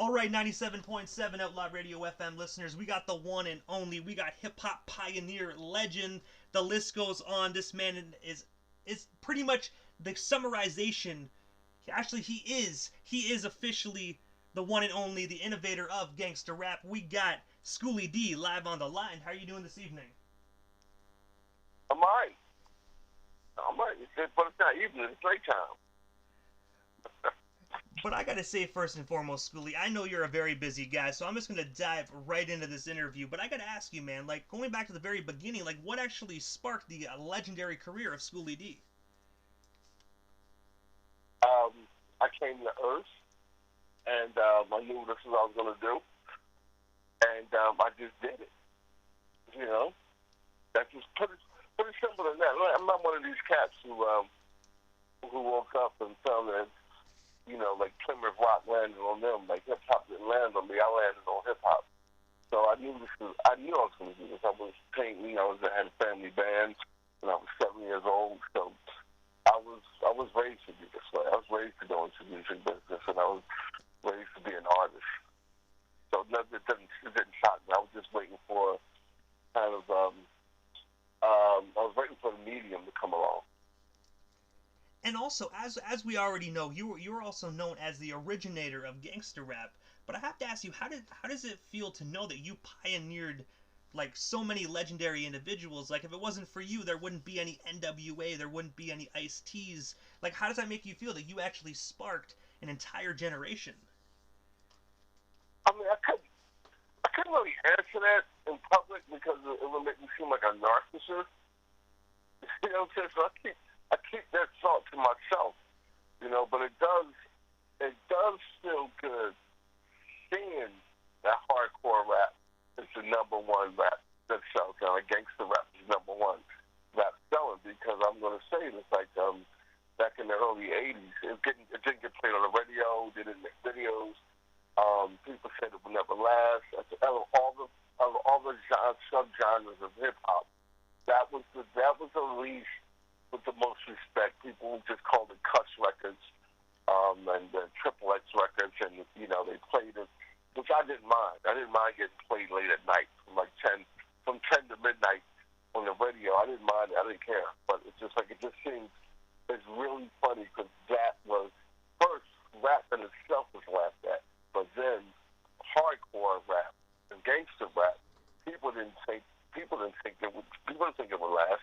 All right, 97.7 Outlaw Radio FM listeners, we got the one and only, we got hip-hop pioneer, legend, the list goes on. This man is pretty much the summarization. Actually, he is officially the one and only, the innovator of gangster rap. We got Schoolie D live on the line. How are you doing this evening? I'm alright. But it's not evening, it's nighttime. But I gotta say, first and foremost, Schoolie, I know you're a very busy guy, so I'm just gonna dive right into this interview. But I gotta ask you, man, like, going back to the very beginning, like, what actually sparked the legendary career of Schoolie D? I came to Earth, and I knew this is what I was going to do, and I just did it. You know? That's just pretty simple than that. I'm not one of these cats who woke up and found that, like Plymouth Rock landed on them, like hip-hop didn't land on me, I landed on hip-hop. So I knew I was going to do this. I was painting, I had a family band when I was 7 years old, so I was raised to be this way. I was raised to go into music business, and I was raised to be an artist. So it didn't shock me. I was just waiting for kind of I was waiting for the medium to come along. And also, as we already know, you're also known as the originator of gangster rap. But I have to ask you, how does it feel to know that you pioneered like so many legendary individuals? Like, if it wasn't for you, there wouldn't be any NWA, there wouldn't be any Ice-T's. Like, how does that make you feel that you actually sparked an entire generation? I mean, I couldn't really answer that in public because it would make me seem like a narcissist. You know what I'm saying? So I keep that thought to myself. But it does feel good seeing that hardcore rap is the number one rap that sells. Like gangster rap is number one rap selling, because I'm going to say this, like back in the early 80s, it didn't get played on the radio, they didn't make videos. People said it would never last. Out of all the sub-genres of hip-hop, that was the least with the most respect. People just called it cuss records and triple X records, and they played it, which I didn't mind. I didn't mind getting played late at night from 10 to midnight on the radio. I didn't mind it. I didn't care. But it's just like, it just seems, it's really funny because that was, first, rap in itself was laughed at, but then hardcore rap and gangster rap, people didn't think it would last,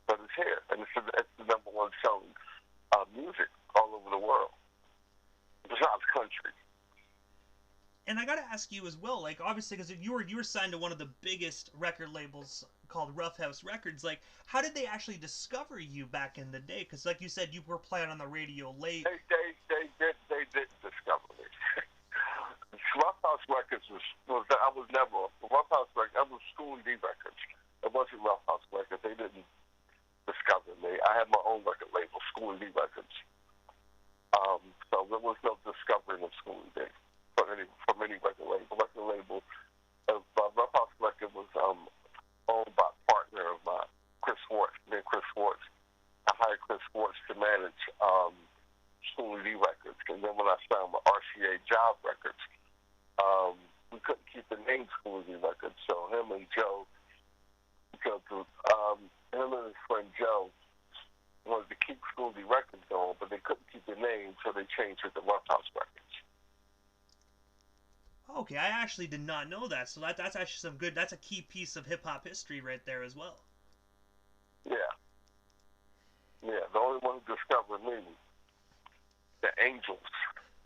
but it's here, and it's the number one selling music all over the world, besides country. And I gotta ask you as well, like, obviously, because you were signed to one of the biggest record labels called Roughhouse Records. Like, how did they actually discover you back in the day? Because, like you said, you were playing on the radio late. They did discover me. Roughhouse Records I was never Roughhouse Records. I was Schoolie D Records. It wasn't Roughhouse Records. They didn't discover me. I had my own record label, Schoolie D Records. So there was no discovering of Schoolie D from any record label. Record label of Roughhouse Records was owned by a partner of mine, Chris Schwartz. Me and Chris Schwartz. I hired Chris Schwartz to manage Schoolie D Records, and then when I signed with RCA Job Records, we couldn't keep the name Schoolie D Records, so him and his friend Joe wanted to keep Schoolie D Records going, but they couldn't keep the name, so they changed it to Roughhouse Records. Okay, I actually did not know that. So that's actually that's a key piece of hip hop history right there as well. Yeah, the only one who discovered me, the Angels,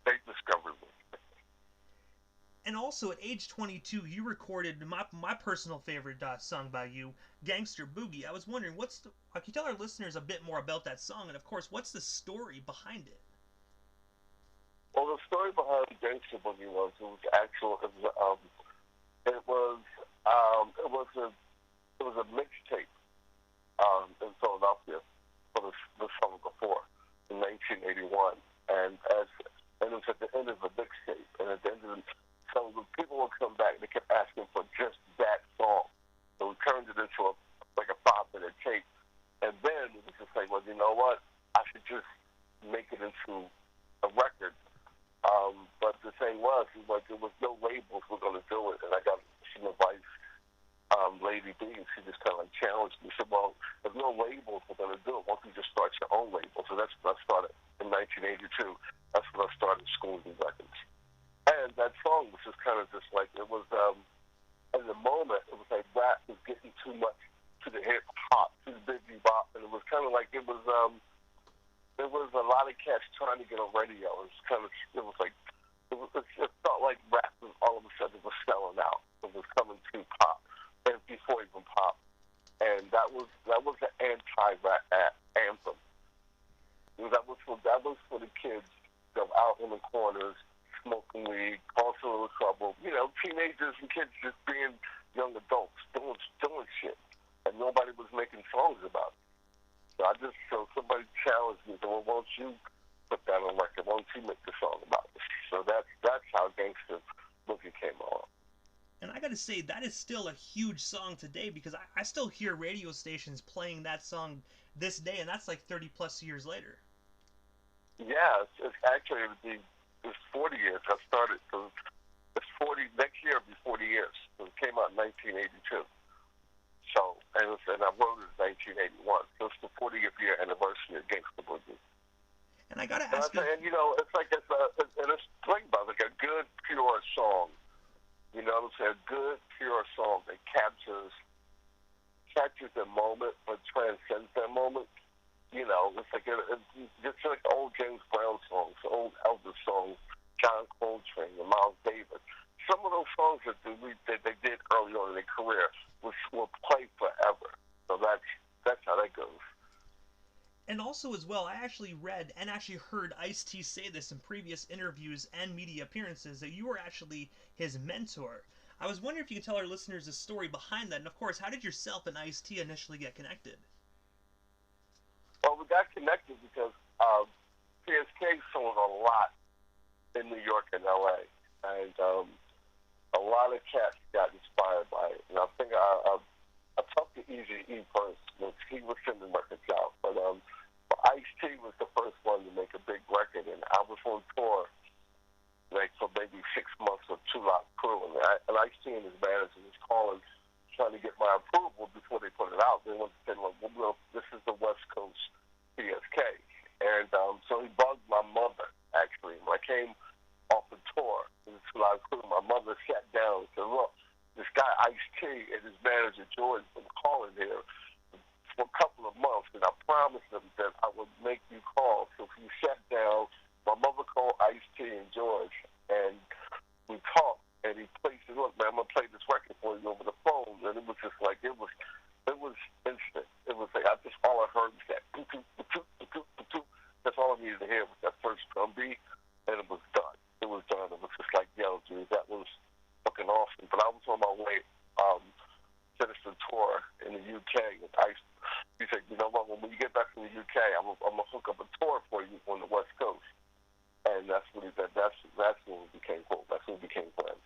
they discovered me. And also, at age 22, you recorded my personal favorite song by you, Gangster Boogie. I was wondering, can you tell our listeners a bit more about that song? And, of course, what's the story behind it? Well, the story behind Gangster Boogie was a mixtape in Philadelphia for the summer before, in 1981. And it was at the end of the mixtape, and at the end of so the people would come back, they kept asking for just that song. So we turned it into a 5-minute tape. And then it was just like, well, you know what? I should just make it into a record. But at the same thing was like there was no labels were going to do it, and I got some advice. Lady B, and she just kind of like challenged me. She said, "Well, if no labels were going to do it, why don't you just start your own label?" So that's when I started in 1982. That's when I started Schoolsy Records. And that song was just kind of just like it was. In the moment, it was like rap was getting too much to the hip hop, to the big bop, and it was kind of like it was. There was a lot of cats trying to get on radio. It was like it felt like rap was all of a sudden was selling out. It was coming to pop, and before even pop, and that was an anti-rap anthem. That was for the kids that were out in the corners smoking weed, causing a little trouble. You know, teenagers and kids just being young adults doing shit, and nobody was making songs about it. So somebody challenged me, well, why don't you put that on record? Why don't you make the song about it? So that's how Gangster Boogie came along. And I gotta say, that is still a huge song today because I still hear radio stations playing that song this day, and that's like 30 plus years later. Yeah, it's actually it's 40 years. I started, so it's 40, next year it'll be 40 years. So it came out in 1982. So, and I wrote it in 1981. So it's the 40th year anniversary of Gangster Boogie. And I gotta ask you, and you know, it's like it's think about it, like a good, pure song. You know what I'm saying? A good, pure song that captures the moment, but transcends that moment. You know, it's like it's like old James Brown songs, old Elvis songs, John Coltrane, and Miles Davis. Some of those songs that they did early on in their career will play forever. So that's how that goes. and also as well, I actually read and actually heard Ice-T say this in previous interviews and media appearances that you were actually his mentor. I was wondering if you could tell our listeners the story behind that, and of course, how did yourself and Ice-T initially get connected? Well, we got connected because PSK sold a lot in New York and LA, and a lot of cats got inspired by it. And I think I talked to Eazy-E first, which he was sending records out, but Ice-T was the first one to make a big record, and I was on tour like for maybe 6 months with Two Lot Crew, and Ice-T and his manager was calling, trying to get my approval before they put it out. They wanted to say, well, this is the West Coast PSK. And so he bugged my mother, actually. When I came off the tour in the Two Lot Crew, my mother sat down and said, look, this guy Ice-T and his manager George been calling here for a couple of months, and I promised them that I would make you call. So he sat down, my mother called Ice-T and George, and we talked. And he played, said, look, man, I'm going to play this record for you over the phone. And it was just like, it was instant. It was like, all I heard was that, that's all I needed to hear was that first drum beat, and it was done. It was done. It was just like, yo, dude, that was fucking awesome. But I was on my way, finish the tour in the UK. And he said, you know what, when you get back from the UK, I'm going to hook up a tour for you on the West Coast. And that's what he said. That's when we became cool. That's when we became friends.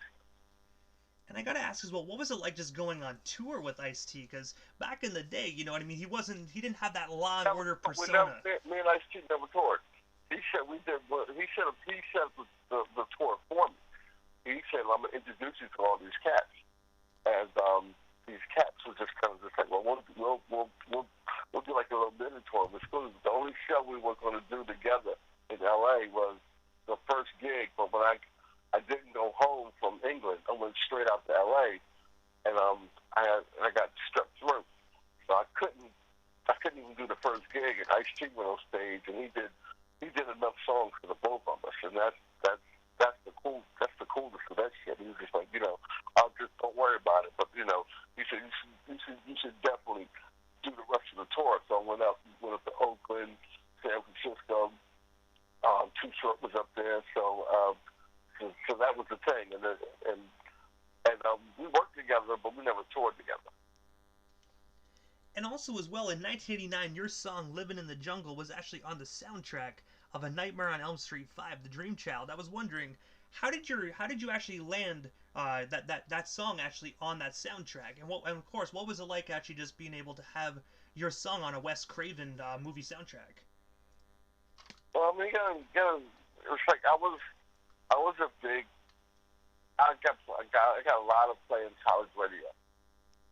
And I gotta ask as well, what was it like just going on tour with Ice-T? Because back in the day, you know what I mean, he didn't have that Law and Order persona. Me and Ice-T never toured. He said we did. He said the tour for me. He said, I'm gonna introduce you to all these cats, and these cats were just kind of just like, well, we'll do like a little mini tour. The only show we were gonna do together in LA was the first gig, but when I didn't go home from England, I went straight out to LA, and I got strep throat, so I couldn't even do the first gig. And Ice-T went on stage, and he did enough songs for the both of us, and that's the coolest of that shit. He was just like, you know, I'll just don't worry about it, but you know, he said you should definitely do the rest of the tour. So I went up to Oakland, San Francisco. Too Short was up there, so that was the thing, and we worked together, but we never toured together. And also as well, in 1989, your song "Living in the Jungle" was actually on the soundtrack of A Nightmare on Elm Street 5, The Dream Child. I was wondering, how did you actually land that song actually on that soundtrack, and of course, what was it like actually just being able to have your song on a Wes Craven movie soundtrack? Well, I mean, it was like I was a big I got a lot of play in college radio.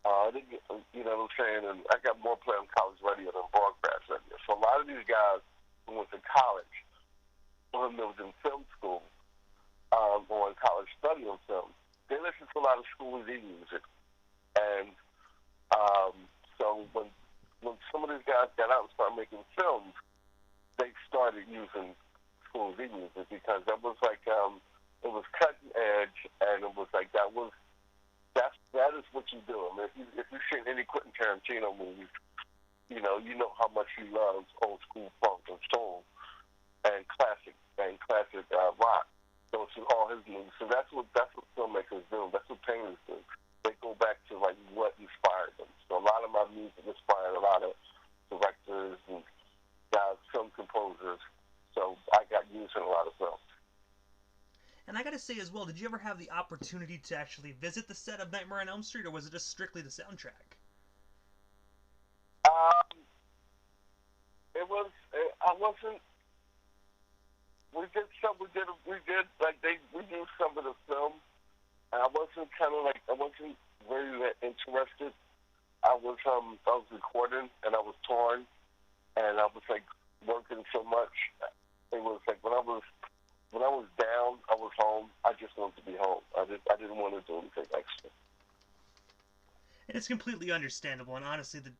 I didn't get, you know what I'm saying, and I got more play on college radio than broadcast radio. So a lot of these guys who went to college, when they was in film school, or in college studying film, they listened to a lot of school Z music. And so when some of these guys got out and started making films, they started using school Z music because that was like it was cutting edge, and it was like that is what you do. I mean, if you've seen any Quentin Tarantino movies, you know how much he loves old school funk and soul and classic rock. So it's all his movies. So that's what filmmakers do. That's what painters do. They go back to like what inspired them. So a lot of my music inspired a lot of directors and guys, film composers. So I got used in a lot of films. And I gotta say as well, did you ever have the opportunity to actually visit the set of Nightmare on Elm Street, or was it just strictly the soundtrack? It was. I wasn't. We did like we used some of the film, and I wasn't very that interested. I was recording, and I was touring, and I was like working so much. It was like when I was down, I was home. I just wanted to be home. I didn't want to do anything extra. And it's completely understandable. And honestly, the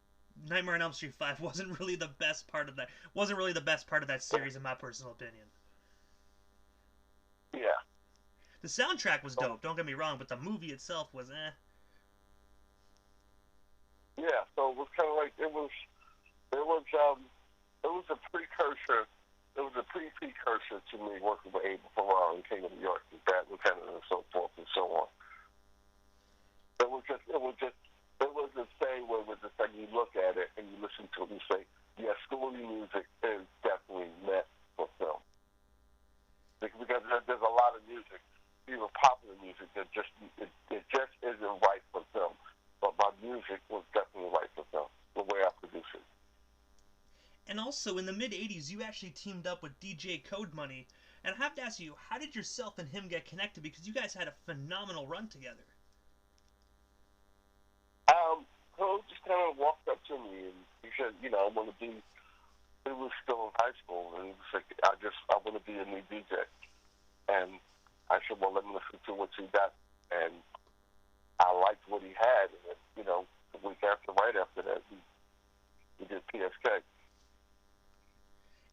Nightmare on Elm Street 5 wasn't really the best part of that. Wasn't really the best part of that series, in my personal opinion. Yeah. The soundtrack was dope. Don't get me wrong, but the movie itself was eh. Yeah. So it was kind of like it was a precursor. It was a precursor to me working with Abel Ferrara and King of New York, and Bad Lieutenant, and so forth and so on. It was the same way with the thing. You look at it and you listen to it and you say, yeah, schooly music is definitely meant for film. Because there's a lot of music, even popular music, that just isn't right for film. But my music was definitely right for film, the way I produce it. And also, in the mid-'80s, you actually teamed up with DJ Code Money. And I have to ask you, how did yourself and him get connected? Because you guys had a phenomenal run together. Code just kind of walked up to me and he said, I want to be. He was still in high school, and he was like, I want to be a new DJ. And I said, well, let me listen to what you got. And I liked what he had. And, the week after, right after that, we did PSK.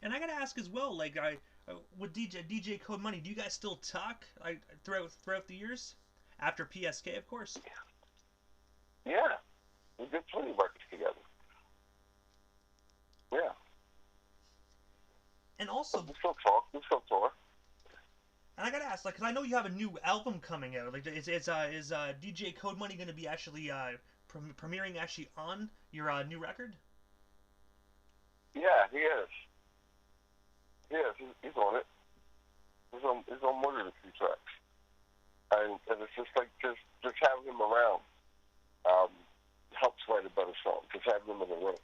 And I gotta ask as well, like, with DJ Code Money, do you guys still talk throughout the years? After PSK, of course. Yeah, we did plenty of records together. Yeah. And also, we still talk. And I gotta ask, like, cause I know you have a new album coming out. Like, is DJ Code Money gonna be actually premiering actually on your new record? Yeah, he is. Yes, he's on it. He's on more than a few tracks, and it's just like just having him around helps write a better song. Just having him in the room.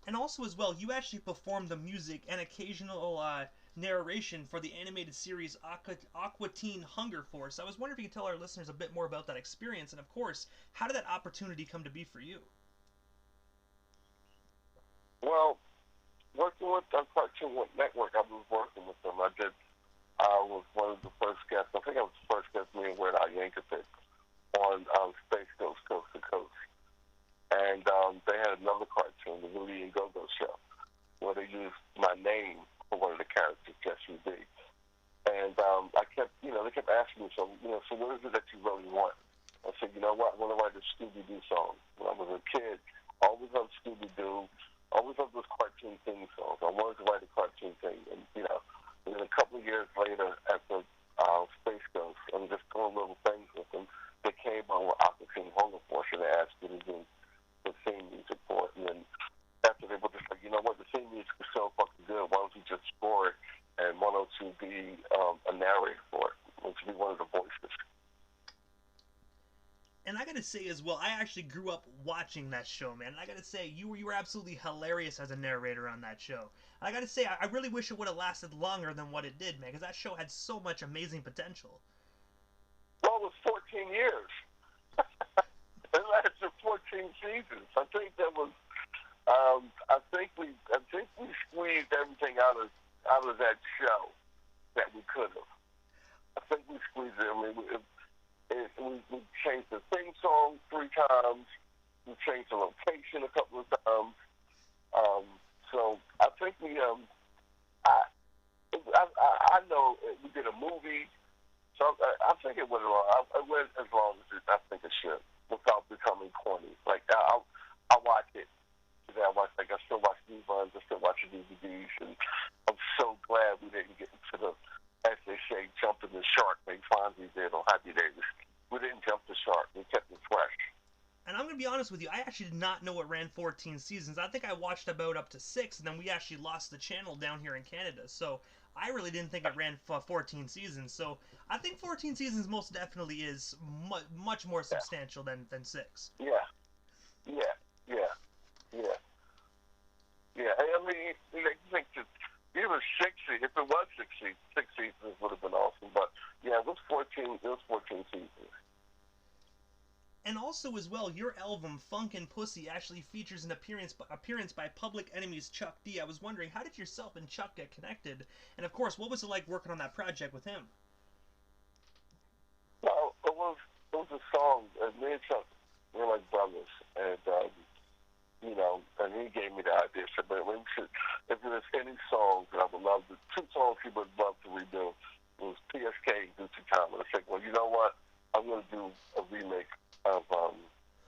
And also as well, you actually performed the music and occasional narration for the animated series Aqua Teen Hunger Force. I was wondering if you could tell our listeners a bit more about that experience, and of course, how did that opportunity come to be for you? Well, working with Cartoon Network, I was working with them. I was one of the first guests. I think I was the first guest, me and Weird Al Yankovic, on Space Ghost Coast to Coast. And they had another cartoon, the Rudy and Go-Go Show, where they used my name for one of the characters, Jesse B. And I kept, they kept asking me, so what is it that you really want? I said, you know what, I want to write a Scooby-Doo song. When I was a kid, I always loved Scooby-Doo. Always loved those cartoon theme songs. I wanted to write a cartoon thing, and and then a couple of years later, after Space Ghost, and just doing little things with them, they came on with Aqua Teen Hunger Force, and they asked me to do the theme music for it. And then after they were just like, you know what, the theme music is so fucking good. Why don't you just score it, and why don't you be a narrator for it? Why don't you be one of the voices? And I gotta say as well, I actually grew up watching that show, man. And I gotta say, you were absolutely hilarious as a narrator on that show. I gotta say, I really wish it would have lasted longer than what it did, man, because that show had so much amazing potential. Well, it was 14 years. It lasted 14 seasons. I think that was. I think we squeezed everything out of that show that we could have. I think we squeezed it. I mean, we changed the theme song 3 times. We changed the location a couple of times. So I think I know we did a movie. So I think it went long. It went as long as I think it should, without becoming corny. Like I watch it. I still watch reruns. I still watch the DVDs, and I'm so glad we didn't get into the, as they say, jumping the shark like Fonzie did on Happy Days. We didn't jump the shark. We kept it fresh. And I'm gonna be honest with you, I actually did not know it ran 14 seasons. I think I watched about up to 6, and then we actually lost the channel down here in Canada. So I really didn't think it ran 14 seasons. So I think 14 seasons most definitely is much more substantial than 6. Yeah, yeah, yeah, yeah, yeah. I mean, you think that even 60, if it was 60, 6 seasons would have been awesome. But yeah, it was 14. It was 14 seasons. And also as well, your album Funkin' Pussy actually features an appearance by Public Enemy's Chuck D. I was wondering, how did yourself and Chuck get connected? And of course, what was it like working on that project with him? Well, it was a song. Me and Chuck were like brothers, and and he gave me the idea. So, but if there's any songs that I would love to, 2 songs he would love to redo, it was PSK Due to Time. And I said, well, you know what? I'm going to do a remake of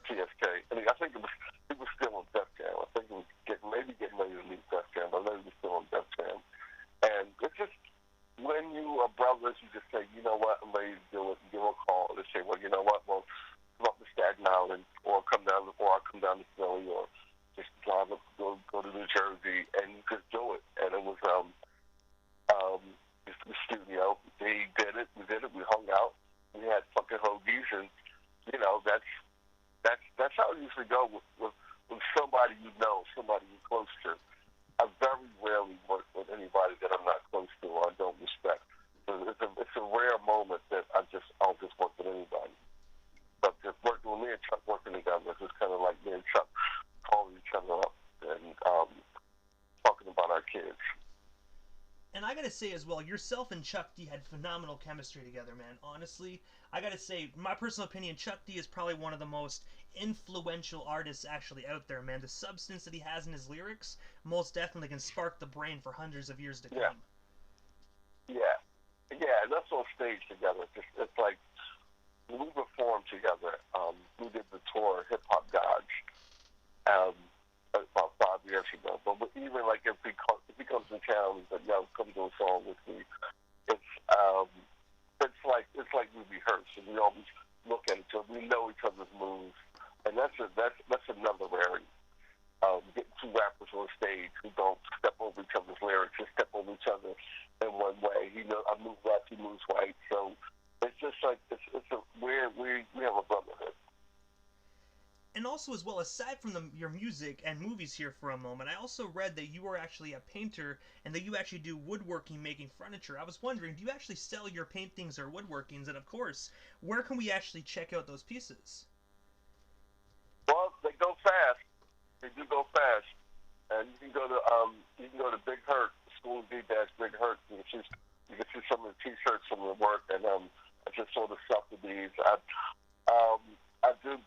PSK. And I think he was still on Def Jam. I think he was getting ready to leave Def Jam, but maybe he was still on Def Jam. And it's just, when you are brothers, you just say, you know what, I'm ready to do it. And give them a call. They say, well, you know what, well, come up to Staten Island, or I'll come down to Philly, or just drive up, go to New Jersey, and you just do it. And it was just the studio. He did it. We did it. We hung out. We had fucking hoagies, and that's how it usually go with somebody somebody you're close to. I very rarely work with anybody that I'm not close to or I don't respect. So it's a rare moment that I'll just work with anybody. But just working with me and Chuck working together, it's just kind of like me and Chuck calling each other up and talking about our kids. And I gotta say as well, yourself and Chuck D had phenomenal chemistry together, man. Honestly, I gotta say, my personal opinion, Chuck D is probably one of the most influential artists actually out there, man. The substance that he has in his lyrics most definitely can spark the brain for hundreds of years to come. Yeah, and that's on stage together. It's like, we performed together. We did the tour, Hip Hop Gods, about 5 years ago. But even like if he comes in town, he's like, "Yo, come do a song with me." It's like we rehearse, and we always look at each other. We know each other's moves, and that's another rarity. Getting 2 rappers on stage who don't step over each other's lyrics, just step over each other in one way. I move left, he moves right, so. It's just like we have a brotherhood. And also as well, aside from your music and movies here for a moment, I also read that you are actually a painter and that you actually do woodworking, making furniture. I was wondering, do you actually sell your paintings or woodworkings? And of course, where can we actually check out those pieces? Well, they go fast. They do go fast, and you can go to Big Hurt, School D Big Hurt. You can see some of the T-shirts from the work, and I just sort of stuff with these. I do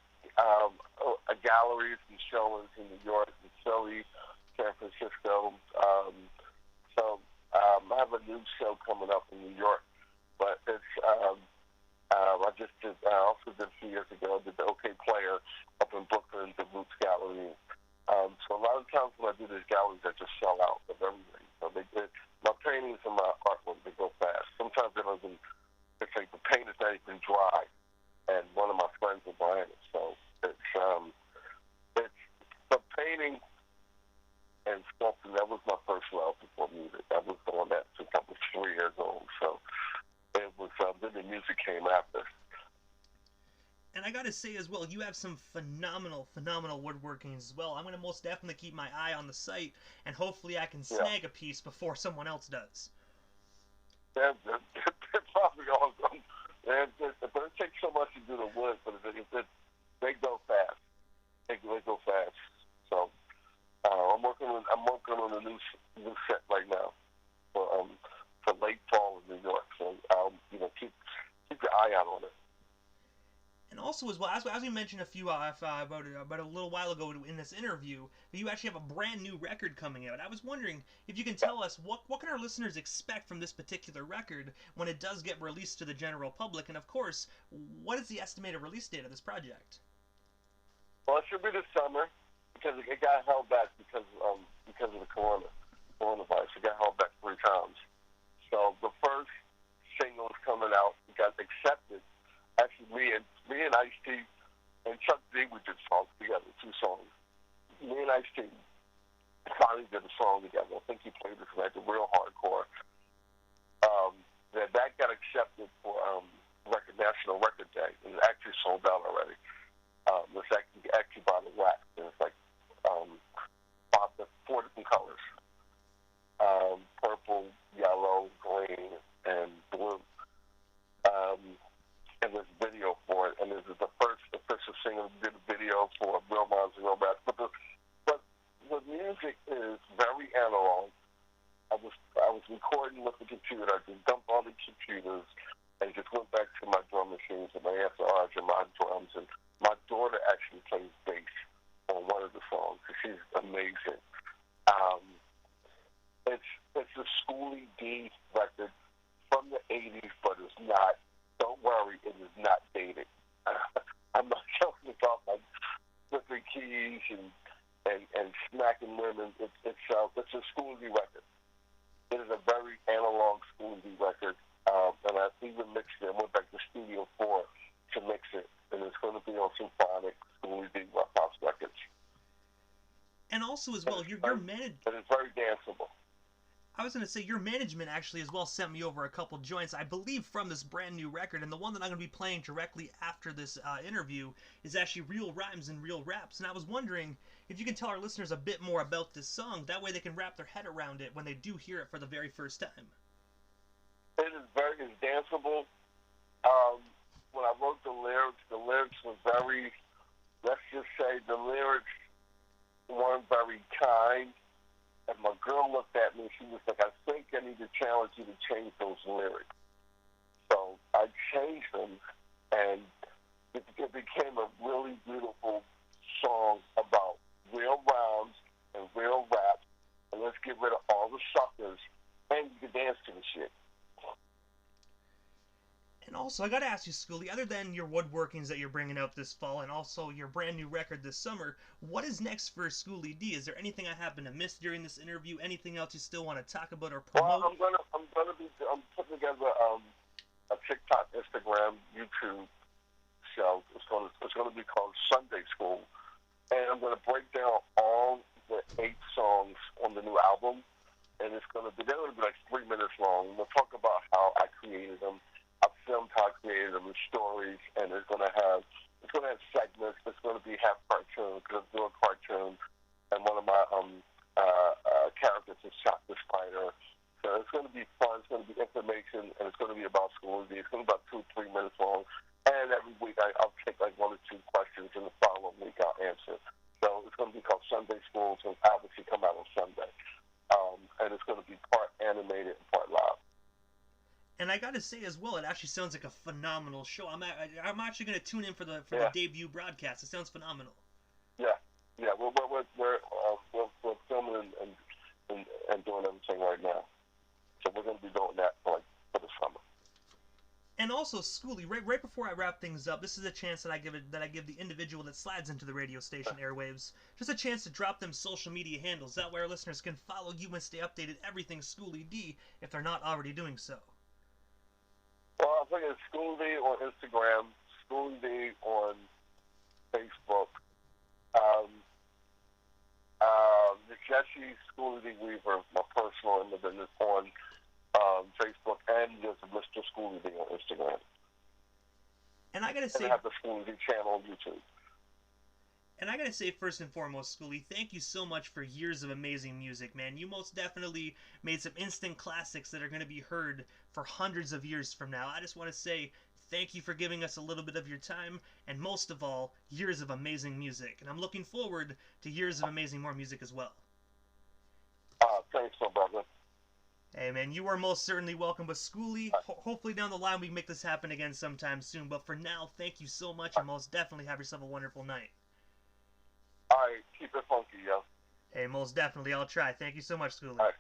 galleries and showings in New York, and Philly, San Francisco. So I have a new show coming up in New York, but it's I also did a few years ago. I did the OK Player up in Brooklyn, the Roots Gallery. So a lot of times when I do these galleries, I just sell out of everything. So my paintings and my artwork, they go fast. Sometimes it's like the paint is not even dry, and one of my friends is buying it. So it's the painting and sculpting. That was my first love before music. I was doing that since I was 3 years old. So it was then the music came after. And I gotta say as well, you have some phenomenal, phenomenal woodworking as well. I'm gonna most definitely keep my eye on the site, and hopefully I can Yeah. snag a piece before someone else does. They're probably all done. But it takes so much to do the wood, but they go fast. They go fast. So I'm working on a new set right now for late fall in New York. So keep your eye out on it. And also as well, as we mentioned about a little while ago in this interview, that you actually have a brand new record coming out. I was wondering if you can tell us what can our listeners expect from this particular record when it does get released to the general public, and of course, what is the estimated release date of this project? Well, it should be this summer because it got held back because of the coronavirus. It got held back 3 times. So the first single is coming out. It got accepted. Actually, me and Ice-T and Chuck D, we did songs together, 2 songs. Me and Ice-T finally did a song together. I think he played this night, the real hardcore. That got accepted for National Record Day, and it actually sold out already. It's actually by the wax, and it's like 4 different colors: purple, yellow, green, and blue. And there's a video for it, and this is the first official single did a video for Real Rhymes and Real Raps. But the music is very analog. I was recording with the computer. I just dumped all the computers and just went back to my drum machines and my SRs and my drums. And my daughter actually plays bass on one of the songs. She's amazing. It's a Schoolie D record from the 80s, but it's not. Don't worry, it is not dated. I'm not talking about like flipping keys and smacking women. It's a Schoolie record. It is a very analog Schoolie record, and I even mixed it. I went back to Studio 4 to mix it, and it's going to be on Symphonic Schoolie D Roughhouse Records. And also as well, your management. But it's very danceable. I was going to say, your management actually as well sent me over a couple joints, I believe, from this brand new record, and the one that I'm going to be playing directly after this interview is actually Real Rhymes and Real Raps, and I was wondering if you can tell our listeners a bit more about this song, that way they can wrap their head around it when they do hear it for the very first time. It's danceable. When I wrote the lyrics were very, let's just say the lyrics weren't very kind. And my girl looked at me and she was like, I think I need to challenge you to change those lyrics. So I changed them, and it became a really beautiful song about real rhymes and real raps, and let's get rid of all the suckers, and you can dance to the shit. And also, I gotta ask you, Schoolie, other than your woodworkings that you're bringing out this fall and also your brand new record this summer, what is next for Schoolie D? Is there anything I happen to miss during this interview? Anything else you still want to talk about or promote? Well, I'm putting together a TikTok, Instagram, YouTube show. It's going to be called Sunday School, and I'm going to break down all the 8 songs on the new album, and they're going to be like 3 minutes long. We'll talk about how I created them. I filmed how I created them in stories, and it's going to have segments. It's going to be half cartoon because I'm doing cartoon, and one of my characters is Shock the Spider. So it's going to be fun. It's going to be information, and it's going to be about Schoolie D. It's going to be about 2-3 minutes long, and every week I'll take like 1 or 2 questions, and the following week I'll answer. So it's going to be called Sunday School. So obviously come out on Sunday, and it's going to be part animated and part live. And I gotta say as well, it actually sounds like a phenomenal show. I'm actually gonna tune in for the debut broadcast. It sounds phenomenal. Yeah. We're filming and doing everything right now. So we're gonna be doing that for the summer. And also, Schoolie, right before I wrap things up, this is a chance that I give the individual that slides into the radio station airwaves just a chance to drop them social media handles. That way our listeners can follow you and stay updated everything Schoolie D if they're not already doing so. Well, I think it's Schoolie D on Instagram, Schoolie D on Facebook. Jesse Schoolie D Weaver, my personal image, on Facebook, and there's Mr. Schoolie D on Instagram. And I gotta And say, I have the Schoolie channel on YouTube. And I gotta say, first and foremost, Schoolie, thank you so much for years of amazing music, man. You most definitely made some instant classics that are gonna be heard for hundreds of years from now. I just want to say thank you for giving us a little bit of your time, and most of all, years of amazing music. And I'm looking forward to years of amazing more music as well. Thanks, my brother. Hey, man, you are most certainly welcome. But Schoolie, hopefully down the line we can make this happen again sometime soon. But for now, thank you so much, and most definitely have yourself a wonderful night. All right, keep it funky, yo. Hey, most definitely. I'll try. Thank you so much, Schoolie. All right.